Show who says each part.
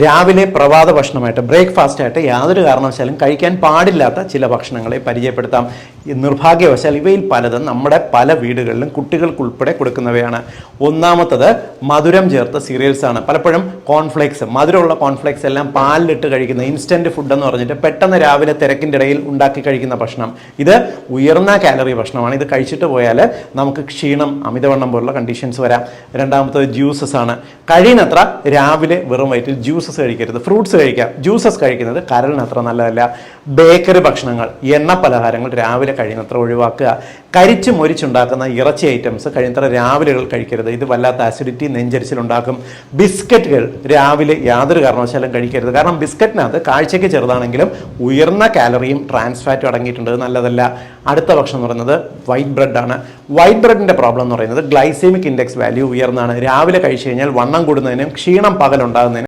Speaker 1: രാവിലെ പ്രഭാത ഭക്ഷണമായിട്ട് ബ്രേക്ക്ഫാസ്റ്റ് ആയിട്ട് യാതൊരു കാരണവശാലും കഴിക്കാൻ പാടില്ലാത്ത ചില ഭക്ഷണങ്ങളെ പരിചയപ്പെടുത്താം. നിർഭാഗ്യവശാൽ ഇവയിൽ പലതും നമ്മുടെ പല വീടുകളിലും കുട്ടികൾക്കുൾപ്പെടെ കൊടുക്കുന്നവയാണ്. ഒന്നാമത്തത് മധുരം ചേർത്ത സീരിയൽസ് ആണ്. പലപ്പോഴും കോൺഫ്ലേക്സ്, മധുരമുള്ള കോൺഫ്ലേക്സ് എല്ലാം പാലിലിട്ട് കഴിക്കുന്ന ഇൻസ്റ്റന്റ് ഫുഡ് എന്ന് പറഞ്ഞിട്ട് പെട്ടെന്ന് രാവിലെ തിരക്കിൻ്റെ ഇടയിൽ ഉണ്ടാക്കി കഴിക്കുന്ന ഭക്ഷണം. ഇത് ഉയർന്ന കാലറി ഭക്ഷണമാണ്. ഇത് കഴിച്ചിട്ട് പോയാൽ നമുക്ക് ക്ഷീണം, അമിതവണ്ണം പോലുള്ള കണ്ടീഷൻസ് വരാം. രണ്ടാമത്തത് ജ്യൂസസ് ആണ്. കഴിയുന്നത്ര രാവിലെ വെറും വയറ്റിൽ ജ്യൂസസ് കഴിക്കരുത്. ഫ്രൂട്ട്സ് കഴിക്കാം. ജ്യൂസസ് കഴിക്കുന്നത് കരളിന് അത്ര നല്ലതല്ല. ബേക്കറി ഭക്ഷണങ്ങൾ, എണ്ണ പലഹാരങ്ങൾ രാവിലെ കഴിയുന്നത്ര ഒഴിവാക്കുക. കരിച്ച് മൊരിച്ചുണ്ടാക്കുന്ന ഇറച്ചി ഐറ്റംസ് കഴിയുന്നത്ര രാവിലെകൾ കഴിക്കരുത്. ഇത് വല്ലാത്ത അസിഡിറ്റി, നെഞ്ചരിച്ചിലുണ്ടാക്കും. ബിസ്ക്കറ്റുകൾ രാവിലെ യാതൊരു കാരണവശാലും കഴിക്കരുത്. കാരണം ബിസ്ക്കറ്റിനകത്ത് കാഴ്ചയ്ക്ക് ചെറുതാണെങ്കിലും ഉയർന്ന കാലറിയും ട്രാൻസ് ഫാറ്റും അടങ്ങിയിട്ടുണ്ട്. നല്ലതല്ല. അടുത്ത ഭക്ഷണം എന്ന് പറയുന്നത് വൈറ്റ് ബ്രെഡ് ആണ്. വൈറ്റ് ബ്രെഡിന്റെ പ്രോബ്ലം എന്ന് പറയുന്നത് ഗ്ലൈസെമിക് ഇൻഡെക്സ് വാല്യൂ ഉയർന്നാണ്. രാവിലെ കഴിച്ചു കഴിഞ്ഞാൽ വണ്ണം കൂടുന്നതിനും ക്ഷീണം പകലുണ്ടാകുന്നതിനും